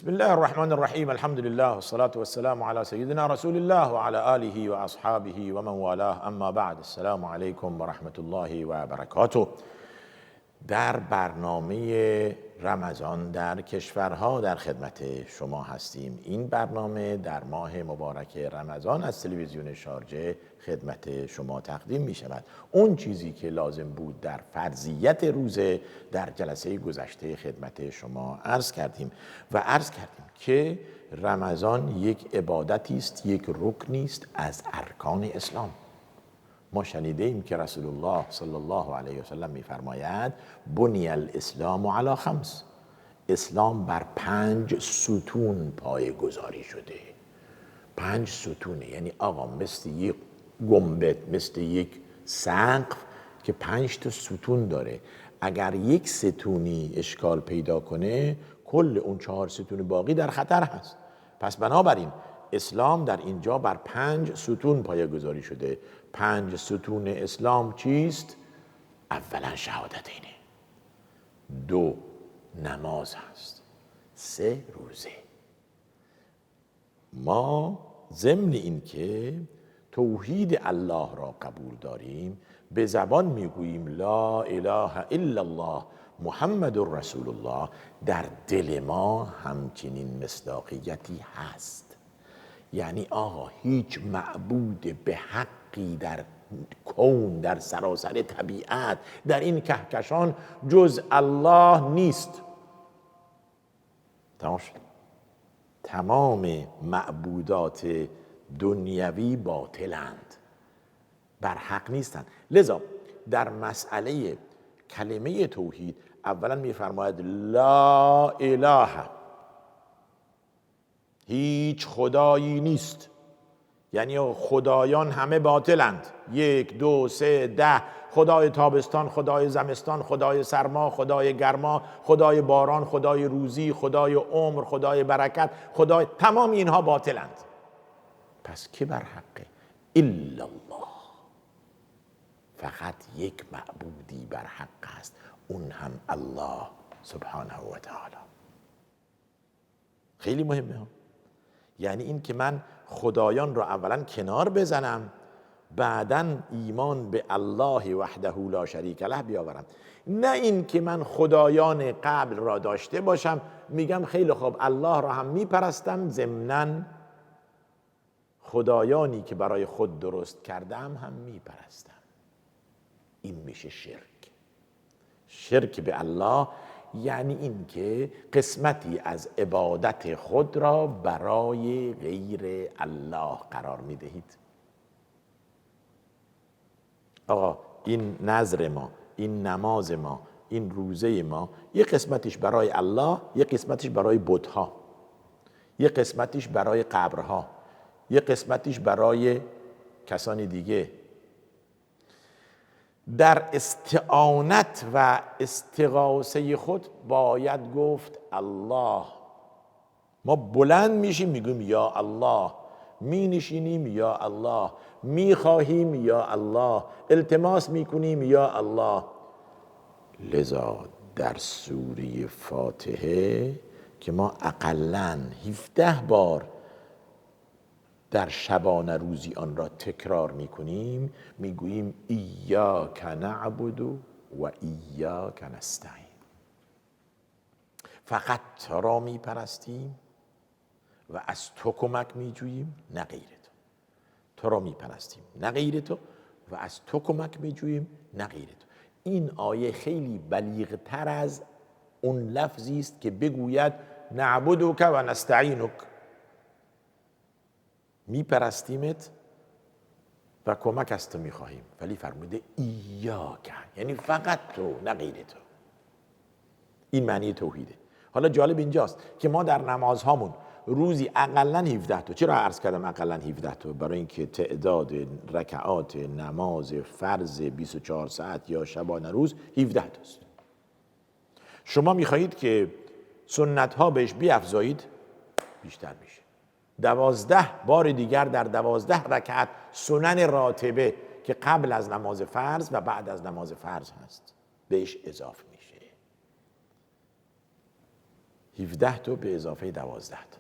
بسم الله الرحمن الرحیم. الحمد لله والصلاة والسلام على سیدنا رسول الله وعلى آله واصحابه ومن والاه، اما بعد. السلام علیکم و رحمت الله و برکاته. در برنامه رمضان در کشورها در خدمت شما هستیم. این برنامه در ماه مبارک رمضان از تلویزیون شارجه خدمت شما تقدیم می شود. اون چیزی که لازم بود در فرضیت روزه در جلسه گذشته خدمت شما عرض کردیم و عرض کردیم که رمضان یک عبادتی است، یک رکنی است از ارکان اسلام. ما شنیده ایم که رسول الله صلی الله علیه و سلم می‌فرماید بنی الاسلام علی خمس، اسلام بر 5 ستون پایه‌گذاری شده. 5 ستونه، یعنی آقا مثل یک گنبد، مثل یک سقف که 5 تا ستون داره. اگر یک ستونی اشکال پیدا کنه کل اون 4 ستون باقی در خطر هست. پس بنابراین اسلام در اینجا بر 5 ستون پایه‌گذاری شده. 5 ستون اسلام چیست؟ اولا شهادتینه، 2 نماز هست، 3 روزه. ما ضمن این که توحید الله را قبول داریم به زبان میگوییم لا اله الا الله محمد رسول الله، در دل ما همچنین مصداقیتی هست. یعنی آقا هیچ معبود به حقی در کون، در سراسر طبیعت، در این کهکشان جز الله نیست. تمام شد. تمام معبودات دنیوی باطلند، بر حق نیستند. لذا در مسئله کلمه توحید اولا میفرماید لا اله، هیچ خدایی نیست. یعنی خدایان همه باطلند. 1 2 3 10 خدای تابستان، خدای زمستان، خدای سرما، خدای گرما، خدای باران، خدای روزی، خدای عمر، خدای برکت، خدای، تمام اینها باطلند. پس کی بر حقه؟ الا الله. فقط یک معبودی بر حق است، اون هم الله سبحانه و تعالی. خیلی مهمه ها. یعنی این که من خدایان را اولا کنار بزنم، بعداً ایمان به الله وحده لا شریک له بیاورم. نه این که من خدایان قبل را داشته باشم، میگم خیلی خوب الله را هم میپرستم، ضمناً خدایانی که برای خود درست کردم هم میپرستم. این میشه شرک. شرک به الله یعنی این که قسمتی از عبادت خود را برای غیر الله قرار میدهید. آقا این نذر ما، این نماز ما، این روزه ما، یه قسمتش برای الله، یه قسمتش برای بت‌ها، یه قسمتش برای قبرها، یه قسمتش برای کسانی دیگه. در استعانت و استغاثه خود باید گفت الله. ما بلند میشیم میگیم یا الله، می نشینیم یا الله، می خواهیم یا الله، التماس میکنیم یا الله. لذا در سوره فاتحه که ما اقلاً 17 بار در شبانه روزی آن را تکرار میکنیم، میگوییم ایاک نعبد و ایاک نستعین. فقط تو را میپرستیم و از تو کمک میجوییم، نه غیر تو. تو را میپرستیم، نه غیر تو، و از تو کمک میجوییم، نه غیر تو. این آیه خیلی بلیغتر از اون لفظی است که بگوید نعبدک و نستعینک، میپرستیمت و کمک از تو میخواهیم، ولی فرموده ایاک، یعنی فقط تو، نه غیر تو. این معنی توحیده. حالا جالب اینجاست که ما در نمازهامون روزی اقلاً 17 تا. چرا عرض کردم اقلاً 17 تا؟ برای اینکه تعداد رکعات نماز فرض 24 ساعت یا شبانه روز 17 تاست. شما میخواهید که سنت ها بهش بیافزایید، بیشتر میشه. 12 بار دیگر در 12 رکعت سنن راتبه که قبل از نماز فرض و بعد از نماز فرض هست بهش اضافه میشه. 17 تا به اضافه 12 تا.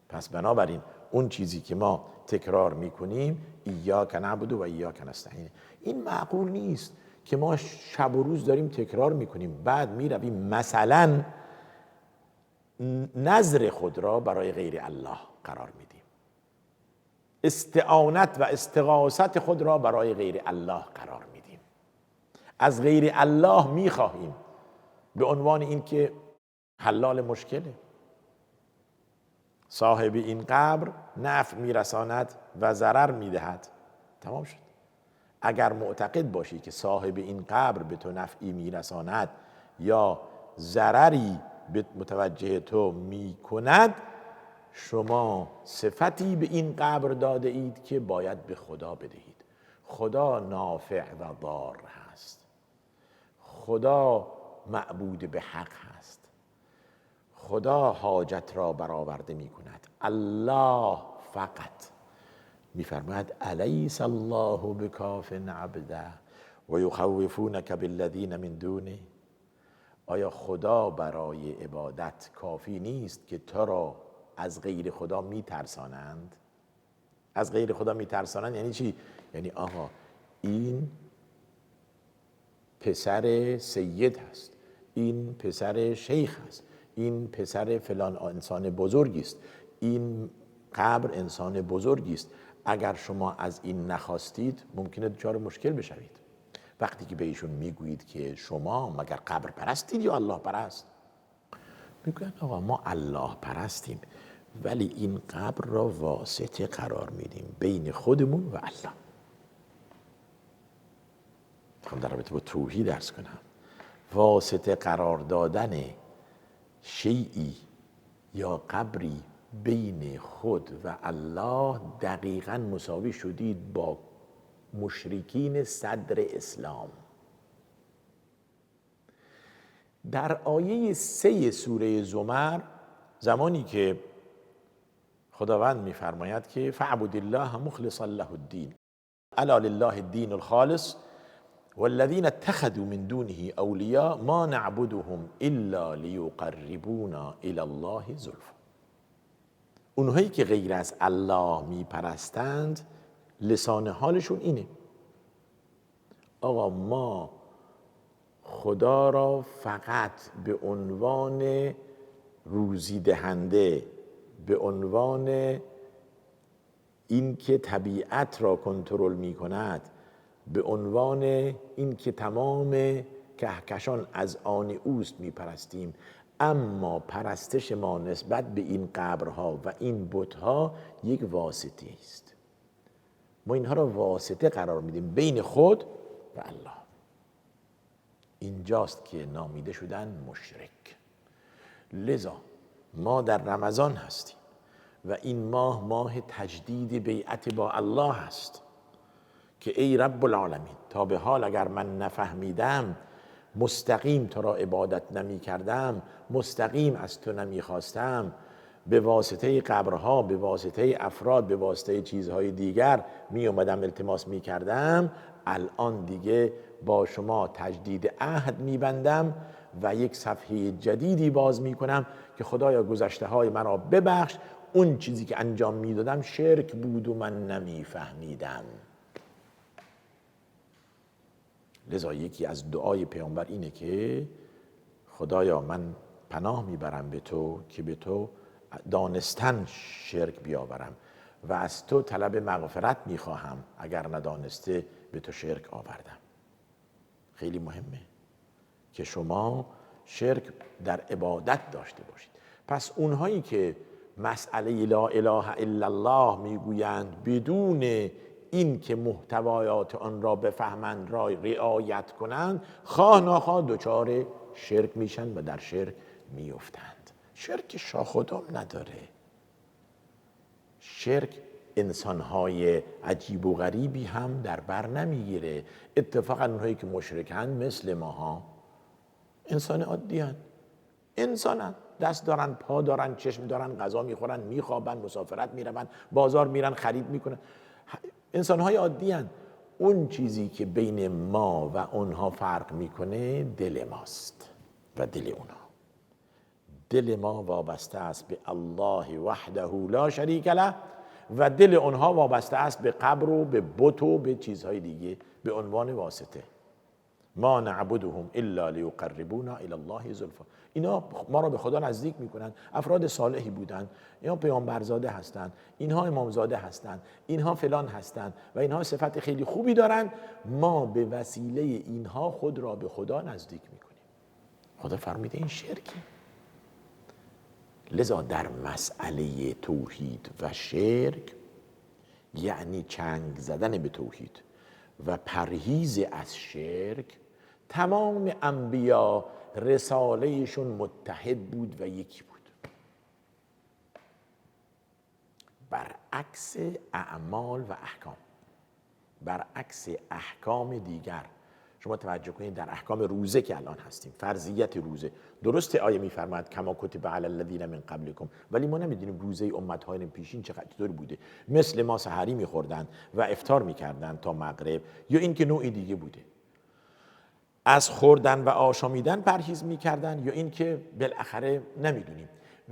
پس بنابراین اون چیزی که ما تکرار میکنیم ایاک نعبد و ایاک نستعین، این معقول نیست که ما شب و روز داریم تکرار میکنیم بعد میرویم مثلا نظر خود را برای غیر الله قرار میدیم، استعانت و استغاثت خود را برای غیر الله قرار میدیم، از غیر الله میخواهیم به عنوان اینکه حلال مشکله. صاحب این قبر نفع میرساند و ضرر میدهد، تمام شد. اگر معتقد باشی که صاحب این قبر به تو نفعی میرساند یا ضرری به متوجه تو میکند، شما صفتی به این قبر داده اید که باید به خدا بدهید. خدا نافع و ضار هست، خدا معبود به حق هست، خدا حاجت را برآورده می کند. الله فقط میفرماید الیس الله بکاف عبده و یخوفونک بالذین من دونه. آیا خدا برای عبادت کافی نیست که تو را از غیر خدا میترسانند؟ از غیر خدا میترسانند یعنی چی؟ یعنی آقا این پسر سید هست، این پسر شیخ هست، این پسر فلان انسان بزرگی است، این قبر انسان بزرگی است. اگر شما از این نخواستید ممکنه دچار مشکل بشوید. وقتی که به ایشون میگویید که شما مگر قبر پرستید یا الله پرست، میگوید آقا ما الله پرستیم ولی این قبر را واسطه قرار میدیم بین خودمون و الله. میخوام در رابطه با توحید درس کنم. واسطه قرار دادن شیئی یا قبری بین خود و الله دقیقاً مساوی شدید با مشرکین صدر اسلام. در آیه 3 سوره زمر زمانی که خداوند می‌فرماید که فاعبد الله مخلصا له الدین الا لله الدین الخالص والذین اتخذوا من دونه اولیاء ما نعبدهم الا لیقربونا الی الله زلفا. اونهایی که غیر از الله میپرستند لسان حالشون اینه آقا ما خدا را فقط به عنوان روزی دهنده، به عنوان این که طبیعت را کنترل می کند، به عنوان این که تمام کهکشان از آن اوست می پرستیم. اما پرستش ما نسبت به این قبرها و این بتها یک واسطه است. ما اینها را واسطه قرار میدیم بین خود و الله. اینجاست که نامیده شدن مشرک. لذا ما در رمضان هستیم و این ماه ماه تجدید بیعت با الله هست که ای رب العالمین تا به حال اگر من نفهمیدم، مستقیم تو را عبادت نمی کردم، مستقیم از تو نمی خواستم، به واسطه قبرها، به واسطه افراد، به واسطه چیزهای دیگر می اومدم التماس می کردم، الان دیگه با شما تجدید عهد می بندم و یک صفحه جدیدی باز می کنم که خدایا گذشته های مرا ببخش، اون چیزی که انجام می دادم شرک بود و من نمی فهمیدم. لذا یکی از دعای پیامبر اینه که خدایا من پناه میبرم به تو که به تو دانستن شرک بیاورم و از تو طلب مغفرت میخواهم اگر ندانسته به تو شرک آوردم. خیلی مهمه که شما شرک در عبادت داشته باشید. پس اونهایی که مسئله لا اله الا الله میگویند بدون این که محتوایات آن را بفهمند، را رعایت کنند، خواه ناخواه دچار شرک میشن و در شرک میافتند. شرک شاخ و دم نداره. شرک انسانهای عجیب و غریبی هم در بر نمیگیره. اتفاقا اونهایی که مشرکند مثل ماها انسان عادی هن. انسانن، دست دارن، پا دارن، چشم دارن، غذا میخورن، میخوابن، مسافرت میرون، بازار میرن، خرید میکنن. انسانهای عادی هن. اون چیزی که بین ما و اونها فرق میکنه دل ماست و دل اونها. دل ما وابسته است به الله وحده لا شریک له و دل اونها وابسته است به قبر و به بت و به چیزهای دیگه به عنوان واسطه. ما نعبدهم الا لیقربونا الی الله زلفا. اینا ما را به خدا نزدیک میکنن، افراد صالحی بودن، اینا پیامبرزاده هستند، اینها امامزاده هستند، اینها فلان هستند و اینها صفت خیلی خوبی دارن، ما به وسیله اینها خود را به خدا نزدیک میکنیم. خدا فرموده این شرکه. لذا در مسئله توحید و شرک یعنی چنگ زدن به توحید و پرهیز از شرک، تمام انبیا رسالهشون متحد بود و یکی بود. برعکس اعمال و احکام، برعکس احکام دیگر. شما توجه کنید در احکام روزه که الان هستیم، فرضیت روزه، درسته آیه میفرماید کما کتب علی الذین من قبلکم، ولی ما نمیدونیم روزه امتهای پیشین چطور بوده. مثل ما سحری میخوردن و افطار میکردن تا مغرب، یا اینکه نوعی دیگه بوده، از خوردن و آشامیدن پرهیز میکردن، یا اینکه بالاخره نمیدونیم.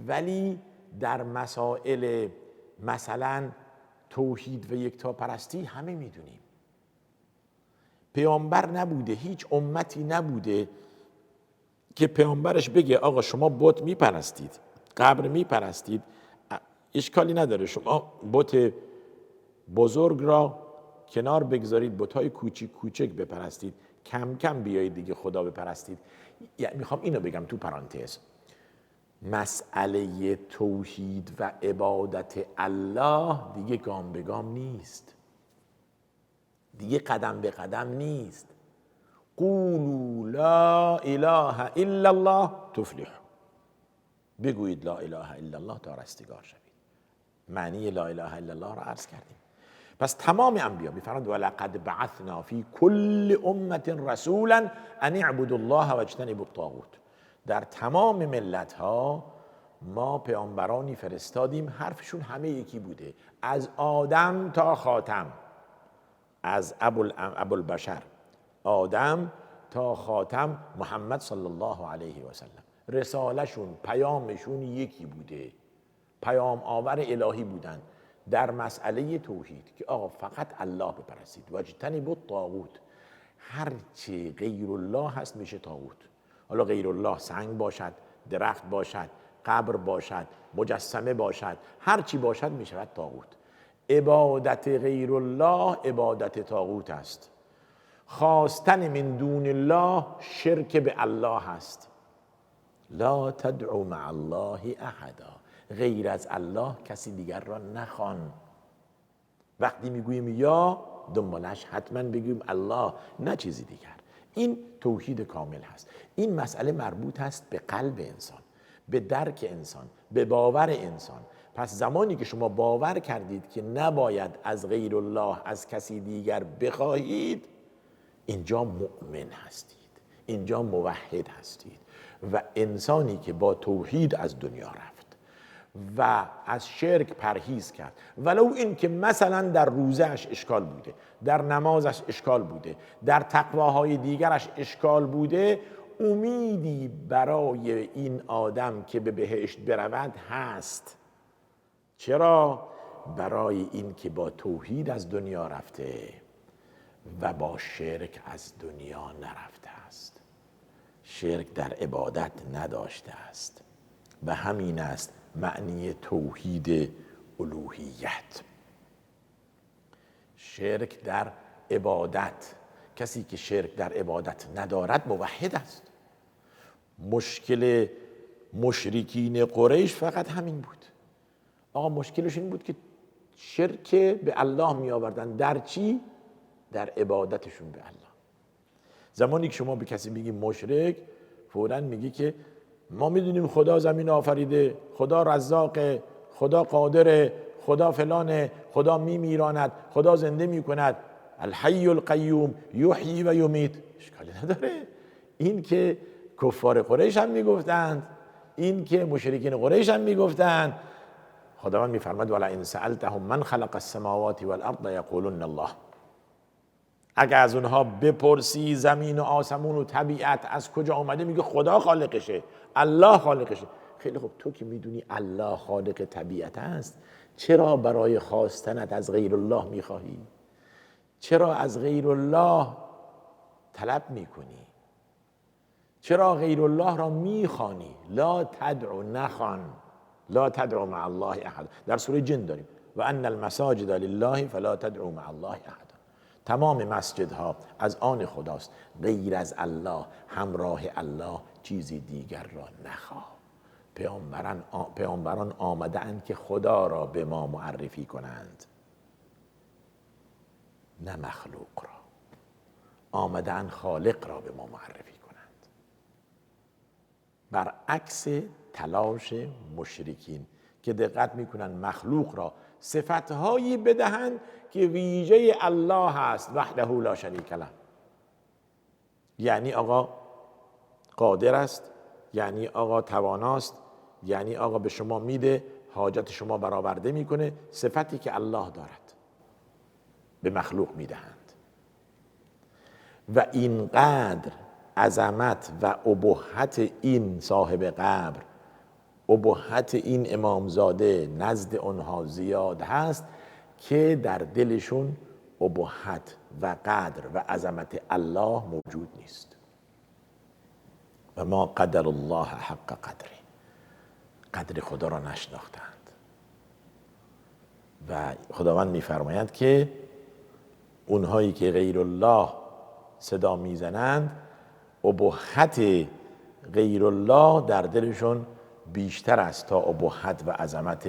ولی در مسائل مثلا توحید و یکتاپرستی همه میدونیم. پیامبر نبوده، هیچ امتی نبوده که پیامبرش بگه آقا شما بت میپرستید، قبر میپرستید، اشکالی نداره، شما بت بزرگ را کنار بگذارید، بت‌های کوچیک کوچک بپرستید، کم کم بیایید دیگه خدا بپرستید. یعنی میخوام اینو بگم تو پرانتز، مسئله توحید و عبادت الله دیگه گام به گام نیست، دیگه قدم به قدم نیست. قولوا لا اله الا الله تفلحوا، بگویید لا اله الا الله تا رستگار شوید. معنی لا اله الا الله را عرض کردیم. پس تمام انبیا میفرماند ولقد بعثنا فی کل امه رسولا ان اعبدوا الله واجتنبوا الطاغوت. در تمام ملت ها ما پیامبرانی فرستادیم، حرفشون همه یکی بوده، از آدم تا خاتم، از ابوالبشر آدم تا خاتم محمد صلی الله علیه و سلم. رسالشون، پیامشون یکی بوده، پیام آور الهی بودن در مسئله توحید که آقا فقط الله بپرستید. واجتنبوا الطاغوت، هرچی غیر الله هست میشه طاغوت. حالا غیر الله سنگ باشد، درخت باشد، قبر باشد، مجسمه باشد، هرچی باشد میشود طاغوت. عبادت غیر الله عبادت طاغوت است. خواستن من دون الله شرک به الله است. لا تدعو مع الله احدا، غیر از الله کسی دیگر را نخوان. وقتی میگوییم یا، دنبالش حتما بگوییم الله، نه چیزی دیگر. این توحید کامل هست. این مسئله مربوط هست به قلب انسان، به درک انسان، به باور انسان. پس زمانی که شما باور کردید که نباید از غیر الله، از کسی دیگر بخواهید، اینجا مؤمن هستید، اینجا موحد هستید. و انسانی که با توحید از دنیا رفت و از شرک پرهیز کرد، ولو این که مثلا در روزهش اشکال بوده، در نمازش اشکال بوده، در تقواهای دیگرش اشکال بوده، امیدی برای این آدم که به بهشت برود هست. چرا؟ برای این که با توحید از دنیا رفته و با شرک از دنیا نرفته است، شرک در عبادت نداشته است. و همین است معنی توحید الوهیت. شرک در عبادت، کسی که شرک در عبادت ندارد موحد است. مشکل مشرکین قریش فقط همین بود. آقا مشکلش این بود که شرک به الله می آوردن. در چی؟ در عبادتشون به الله. زمانی که شما به کسی میگی مشرک، فوراً میگی که ما میدونیم خدا زمین آفریده، خدا رزاقه، خدا قادره، خدا فلانه، خدا میمیراند، خدا زنده میکند، الحی القیوم یحیی و یمیت. اشکالی نداره. این که کفار قریش هم میگفتند، این که مشرکین قریش هم میگفتند. خداوند میفرماید ولئن سألتهم من خلق السماوات والارض یقولون الله. اگر از اونها بپرسی زمین و آسمون و طبیعت از کجا آمده، میگه خدا خالقشه، الله خالقشه. خیلی خوب، تو که میدونی الله خالق طبیعت است، چرا برای خواستنت از غیر الله میخواهی؟ چرا از غیر الله طلب میکنی؟ چرا غیر الله را میخوانی؟ لا تدعو، نخوان، لا تدعو مع الله احد. در سوره جن داریم و ان المساجد لله فلا تدعو مع الله احد. تمام مسجدها از آن خداست، غیر از الله، همراه الله چیزی دیگر را نخواه. پیامبران آمدند که خدا را به ما معرفی کنند، نه مخلوق را. آمدند خالق را به ما معرفی کنند، برعکس تلاش مشرکین که دقت میکنن مخلوق را صفتهایی بدهند که ویژه الله هست، وحده لا شریک له. یعنی آقا قادر است، یعنی آقا تواناست، یعنی آقا به شما میده، حاجت شما برآورده میکنه. صفتی که الله دارد به مخلوق میدهند و اینقدر عظمت و ابهت این صاحب قبر، ابهت این امامزاده نزد آنها زیاد هست که در دلشون ابهت و قدر و عظمت الله موجود نیست. و ما قدر الله حق قدره، قدر خدا را نشناختند. و خداوند میفرماید که اونهایی که غیر الله صدا میزنند، ابهت غیر الله در دلشون بیشتر است تا ابهت و عظمت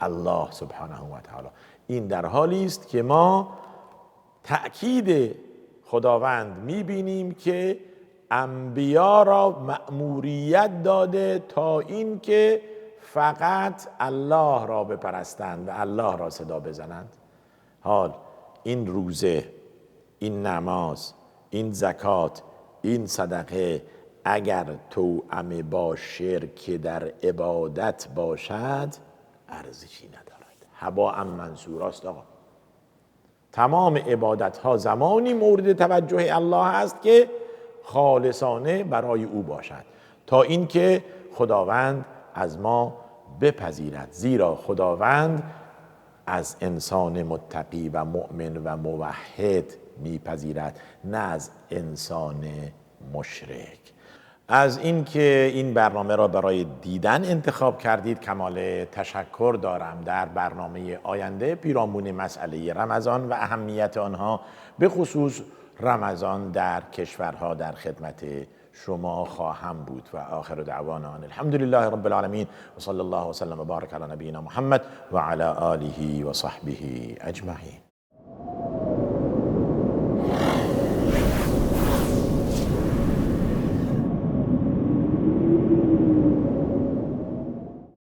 الله سبحانه و تعالی. این در حالی است که ما تأکید خداوند میبینیم که انبیا را مأموریت داده تا این که فقط الله را بپرستند و الله را صدا بزنند. حال این روزه، این نماز، این زکات، این صدقه اگر توأم با شرک در عبادت باشد ارزشی ندارد، هباء منثورا است. آقا تمام عبادت ها زمانی مورد توجه الله است که خالصانه برای او باشد، تا اینکه خداوند از ما بپذیرد. زیرا خداوند از انسان متقی و مؤمن و موحد میپذیرد، نه از انسان مشرک. از اینکه این برنامه را برای دیدن انتخاب کردید کمال تشکر دارم. در برنامه آینده پیرامون مسئله رمضان و اهمیت آنها، به خصوص رمضان در کشورها، در خدمت شما خواهم بود. و آخر دعوانا الحمد لله رب العالمین و صلی الله وسلم و بارک علی نبینا محمد و علی آله و صحبه اجمعین.